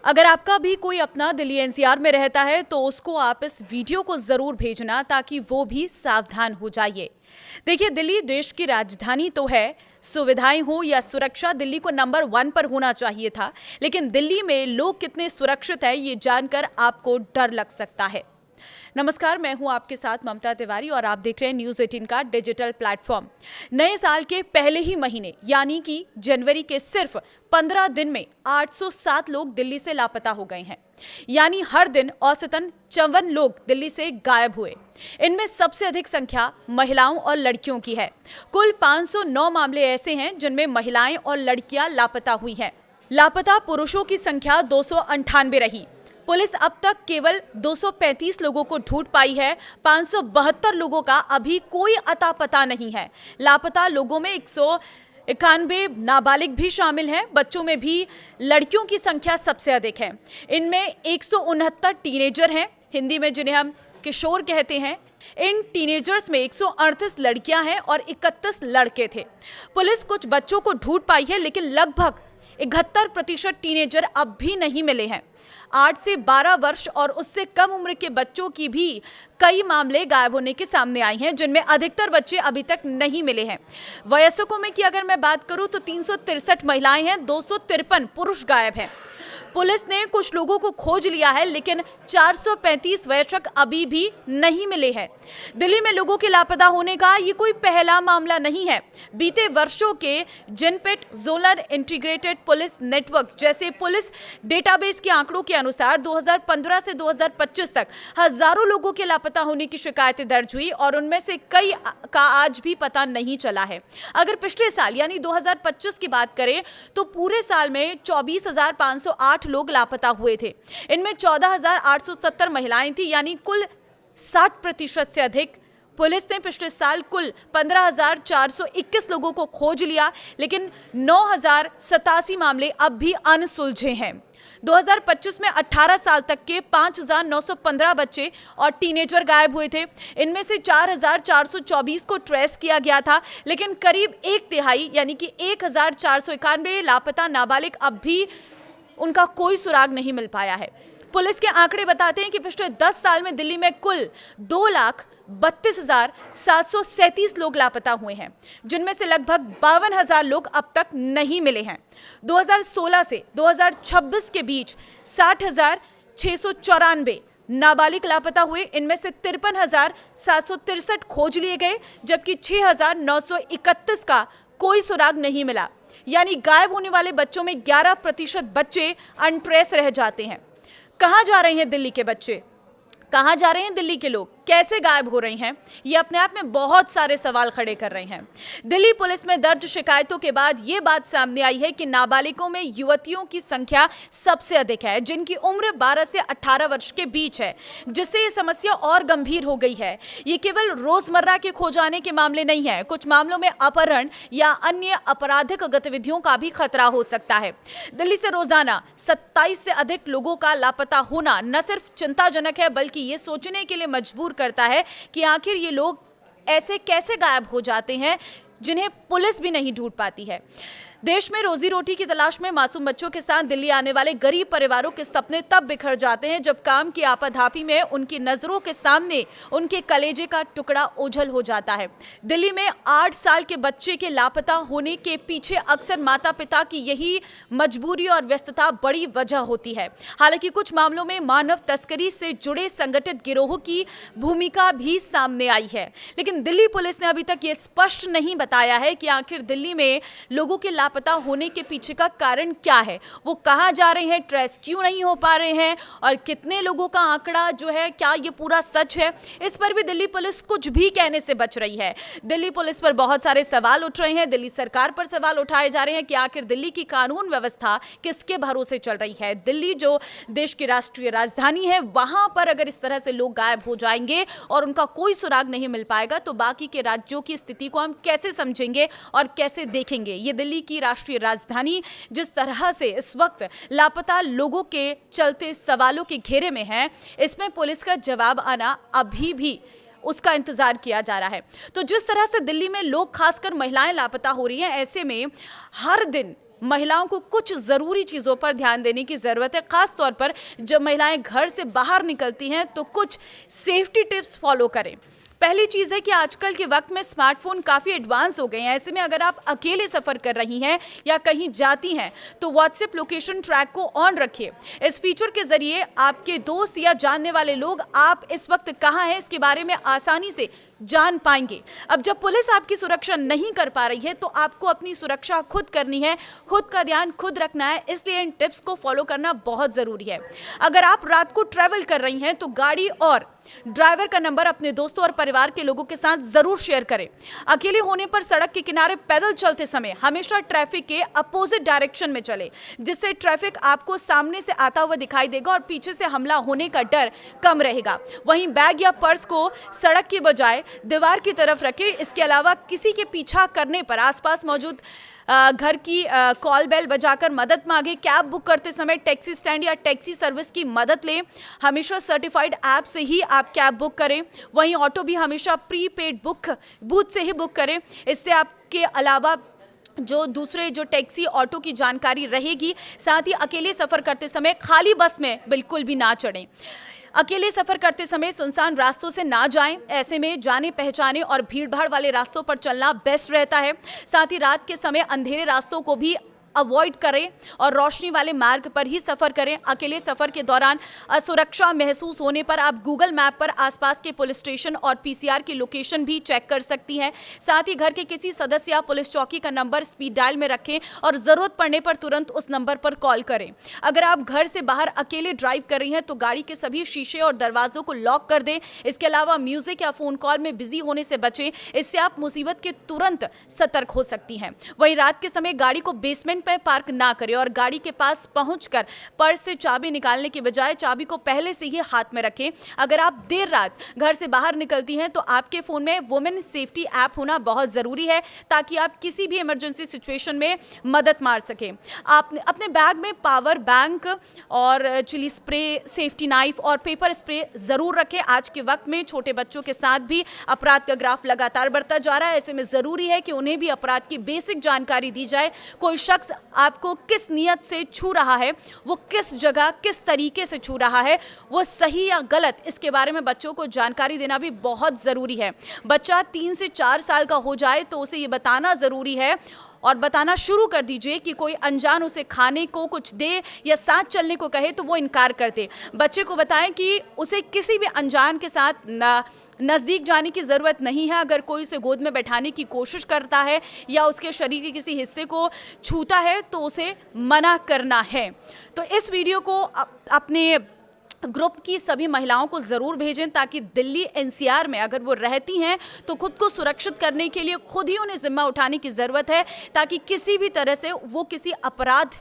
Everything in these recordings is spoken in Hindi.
अगर आपका भी कोई अपना दिल्ली एनसीआर में रहता है तो उसको आप इस वीडियो को जरूर भेजना ताकि वो भी सावधान हो जाइए। देखिए, दिल्ली देश की राजधानी तो है, सुविधाएं हो या सुरक्षा दिल्ली को नंबर 1 पर होना चाहिए था, लेकिन दिल्ली में लोग कितने सुरक्षित हैं ये जानकर आपको डर लग सकता है। नमस्कार, मैं हूं आपके साथ ममता तिवारी और आप देख रहे हैं न्यूज़ 18 का डिजिटल प्लेटफॉर्म। नए साल के पहले ही महीने यानी कि जनवरी के सिर्फ 15 दिन में 807 लोग दिल्ली से लापता हो गए हैं। यानी हर दिन औसतन 54 लोग दिल्ली से गायब हुए। इनमें सबसे अधिक संख्या महिलाओं और लड़कियों की है। कुल 509 मामले ऐसे हैं जिनमें महिलाएं और लड़कियां लापता हुई हैं। लापता पुरुषों की संख्या 298 रही। पुलिस अब तक केवल 235 लोगों को ढूंढ पाई है। 572 लोगों का अभी कोई अता पता नहीं है। लापता लोगों में 191 नाबालिग भी शामिल हैं। बच्चों में भी लड़कियों की संख्या सबसे अधिक है। इनमें 169 टीनेजर हैं, हिंदी में जिन्हें हम किशोर कहते हैं। इन टीनेजर्स में 138 लड़कियां हैं और 31 लड़के थे। पुलिस कुछ बच्चों को ढूंढ पाई है, लेकिन लगभग 71% टीनेजर अब भी नहीं मिले हैं। 8 से 12 वर्ष और उससे कम उम्र के बच्चों की भी कई मामले गायब होने के सामने आए हैं, जिनमें अधिकतर बच्चे अभी तक नहीं मिले हैं। वयस्कों में की अगर मैं बात करूं तो 363 महिलाएं हैं, 253 पुरुष गायब हैं। पुलिस ने कुछ लोगों को खोज लिया है, लेकिन 435 वयस्क अभी भी नहीं मिले हैं। दिल्ली में लोगों के लापता होने का ये कोई पहला मामला नहीं है। बीते वर्षों के जनपथ जोनल इंटीग्रेटेड पुलिस नेटवर्क जैसे पुलिस डेटाबेस के आंकड़ों के अनुसार 2015 से 2025 तक हजारों लोगों के लापता होने की शिकायतें दर्ज हुई और उनमें से कई का आज भी पता नहीं चला है। अगर पिछले साल यानी 2025 की बात करें तो पूरे साल में 24,508 लोग लापता हुए थे। इनमें 14,870 महिलाएं थी, यानी कुल 60% से अधिक। पुलिस ने पिछले साल कुल 15,421 लोगों को खोज लिया, लेकिन 9,087 मामले अब भी अनसुलझे हैं। 2025 में 18 साल तक के 5,915 बच्चे और टीनेजर गायब हुए थे। इनमें से 4,424 को ट्रेस किया गया था, लेकिन करीब एक तिहाई यानी कि 1,491 लापता नाबालिग अब भी उनका कोई सुराग नहीं मिल पाया है। पुलिस के आंकड़े बताते हैं कि पिछले 10 साल में दिल्ली में कुल 2,32,737 लोग लापता हुए हैं, जिनमें से लगभग 52,000 लोग अब तक नहीं मिले हैं। 2016 से 2026 के बीच 60,694 नाबालिग लापता हुए। इनमें से 53,763 खोज लिए गए, जबकि 6,931 का कोई सुराग नहीं मिला। यानी गायब होने वाले बच्चों में 11% बच्चे अनट्रेस रह जाते हैं। कहां जा रहे हैं दिल्ली के बच्चे? कहां जा रहे हैं दिल्ली के लोग? कैसे गायब हो रहे हैं? ये अपने आप में बहुत सारे सवाल खड़े कर रहे हैं। दिल्ली पुलिस में दर्ज शिकायतों के बाद ये बात सामने आई है कि नाबालिगों में युवतियों की संख्या सबसे अधिक है, जिनकी उम्र 12 से 18 वर्ष के बीच है, जिससे ये समस्या और गंभीर हो गई है। ये केवल रोजमर्रा के खो जाने के मामले नहीं है, कुछ मामलों में अपहरण या अन्य आपराधिक गतिविधियों का भी खतरा हो सकता है। दिल्ली से रोजाना 27 से अधिक लोगों का लापता होना न सिर्फ चिंताजनक है, बल्कि ये सोचने के लिए मजबूर करता है कि आखिर ये लोग ऐसे कैसे गायब हो जाते हैं जिन्हें पुलिस भी नहीं ढूंढ पाती है। देश में रोजी रोटी की तलाश में मासूम बच्चों के साथ दिल्ली आने वाले गरीब परिवारों के सपने तब बिखर जाते हैं जब काम की आपाधापी में उनकी नजरों के सामने उनके कलेजे का टुकड़ा ओझल हो जाता है। दिल्ली में 8 साल के बच्चे के लापता होने के पीछे अक्सर माता पिता की यही मजबूरी और व्यस्तता बड़ी वजह होती है। हालांकि कुछ मामलों में मानव तस्करी से जुड़े संगठित गिरोहों की भूमिका भी सामने आई है, लेकिन दिल्ली पुलिस ने अभी तक ये स्पष्ट नहीं बताया है कि आखिर दिल्ली में लोगों के लापता होने के पीछे का कारण क्या है। वो कहां जा रहे हैं, ट्रेस क्यों नहीं हो पा रहे हैं और कितने लोगों का आंकड़ा जो है, क्या ये पूरा सच है? इस पर भी दिल्ली पुलिस कुछ भी कहने से बच रही है। दिल्ली पुलिस पर बहुत सारे सवाल उठ रहे हैं। दिल्ली सरकार पर सवाल उठाए जा रहे हैं कि आखिर दिल्ली की कानून व्यवस्था किसके भरोसे चल रही है। दिल्ली जो देश की राष्ट्रीय राजधानी है, वहां पर अगर इस तरह से लोग गायब हो जाएंगे और उनका कोई सुराग नहीं मिल पाएगा तो बाकी के राज्यों की स्थिति को हम कैसे समझेंगे और कैसे देखेंगे? ये दिल्ली की राष्ट्रीय राजधानी जिस तरह से इस वक्त लापता लोगों के चलते सवालों के घेरे में है, इसमें पुलिस का जवाब आना अभी भी उसका इंतजार किया जा रहा है। तो जिस तरह से दिल्ली में लोग, खासकर महिलाएं लापता हो रही हैं, ऐसे में हर दिन महिलाओं को कुछ ज़रूरी चीज़ों पर ध्यान देने की ज़रूरत है, ख़ास तौर पर जब महिलाएं घर से बाहर निकलती हैं तो कुछ सेफ्टी टिप्स फॉलो करें। पहली चीज़ है कि आजकल के वक्त में स्मार्टफोन काफ़ी एडवांस हो गए हैं। ऐसे में अगर आप अकेले सफ़र कर रही हैं या कहीं जाती हैं तो व्हाट्सएप लोकेशन ट्रैक को ऑन रखिए। इस फीचर के ज़रिए आपके दोस्त या जानने वाले लोग आप इस वक्त कहाँ हैं इसके बारे में आसानी से जान पाएंगे। अब जब पुलिस आपकी सुरक्षा नहीं कर पा रही है तो आपको अपनी सुरक्षा खुद करनी है, खुद का ध्यान खुद रखना है, इसलिए इन टिप्स को फॉलो करना बहुत ज़रूरी है। अगर आप रात को ट्रैवल कर रही हैं तो गाड़ी और ड्राइवर का नंबर अपने दोस्तों और परिवार के लोगों के साथ जरूर शेयर करें। अकेले होने पर सड़क के किनारे पैदल चलते समय हमेशा ट्रैफिक के अपोजिट डायरेक्शन में चले, जिससे ट्रैफिक आपको सामने से आता हुआ दिखाई देगा और पीछे से हमला होने का डर कम रहेगा। वहीं बैग या पर्स को सड़क के बजाय दीवार की तरफ रखें। इसके अलावा किसी के पीछा करने पर आसपास मौजूद घर की कॉल बेल बजाकर मदद मांगे। कैब बुक करते समय टैक्सी स्टैंड या टैक्सी सर्विस की मदद लें। हमेशा सर्टिफाइड ऐप से ही आप कैब बुक करें। वहीं ऑटो भी हमेशा प्रीपेड बुक बूथ से ही बुक करें। इससे आपके अलावा जो दूसरे जो टैक्सी ऑटो की जानकारी रहेगी। साथ ही अकेले सफ़र करते समय खाली बस में बिल्कुल भी ना चढ़ें। अकेले सफ़र करते समय सुनसान रास्तों से ना जाएं। ऐसे में जाने पहचाने और भीड़भाड़ वाले रास्तों पर चलना बेस्ट रहता है। साथ ही रात के समय अंधेरे रास्तों को भी अवॉइड करें और रोशनी वाले मार्ग पर ही सफ़र करें। अकेले सफ़र के दौरान असुरक्षा महसूस होने पर आप गूगल मैप पर आसपास के पुलिस स्टेशन और पीसीआर की लोकेशन भी चेक कर सकती हैं। साथ ही घर के किसी सदस्य या पुलिस चौकी का नंबर स्पीड डायल में रखें और ज़रूरत पड़ने पर तुरंत उस नंबर पर कॉल करें। अगर आप घर से बाहर अकेले ड्राइव कर रही हैं तो गाड़ी के सभी शीशे और दरवाजों को लॉक कर दें। इसके अलावा म्यूजिक या फ़ोन कॉल में बिजी होने से बचें, इससे आप मुसीबत के तुरंत सतर्क हो सकती हैं। वहीं रात के समय गाड़ी को बेसमेंट पे पार्क ना करें और गाड़ी के पास पहुंचकर पर्स से चाबी निकालने के बजाय चाबी को पहले से ही हाथ में रखें। अगर आप देर रात घर से बाहर निकलती हैं तो आपके फ़ोन में वुमेन सेफ्टी ऐप होना बहुत ज़रूरी है, ताकि आप किसी भी इमरजेंसी सिचुएशन में मदद मार सकें। आप अपने बैग में पावर बैंक और चिली स्प्रे, सेफ्टी नाइफ और पेपर स्प्रे ज़रूर रखें। आज के वक्त में छोटे बच्चों के साथ भी अपराध का ग्राफ लगातार बढ़ता जा रहा है। ऐसे में ज़रूरी है कि उन्हें भी अपराध की बेसिक जानकारी दी जाए। कोई शख्स आपको किस नियत से छू रहा है, वो किस जगह किस तरीके से छू रहा है, वो सही या गलत, इसके बारे में बच्चों को जानकारी देना भी बहुत ज़रूरी है। बच्चा 3 से 4 साल का हो जाए तो उसे ये बताना ज़रूरी है और बताना शुरू कर दीजिए कि कोई अनजान उसे खाने को कुछ दे या साथ चलने को कहे तो वो इनकार कर दे। बच्चे को बताएं कि उसे किसी भी अनजान के साथ नज़दीक जाने की ज़रूरत नहीं है। अगर कोई उसे गोद में बैठाने की कोशिश करता है या उसके शरीर के किसी हिस्से को छूता है तो उसे मना करना है। तो इस वीडियो को अपने ग्रुप की सभी महिलाओं को ज़रूर भेजें, ताकि दिल्ली एनसीआर में अगर वो रहती हैं तो खुद को सुरक्षित करने के लिए खुद ही उन्हें जिम्मा उठाने की ज़रूरत है, ताकि किसी भी तरह से वो किसी अपराध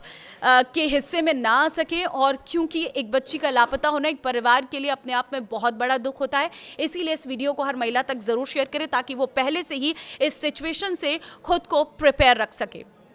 के हिस्से में ना आ सकें। और क्योंकि एक बच्ची का लापता होना एक परिवार के लिए अपने आप में बहुत बड़ा दुख होता है, इसीलिए इस वीडियो को हर महिला तक ज़रूर शेयर करें ताकि वो पहले से ही इस सिचुएशन से खुद को प्रिपेयर रख सके।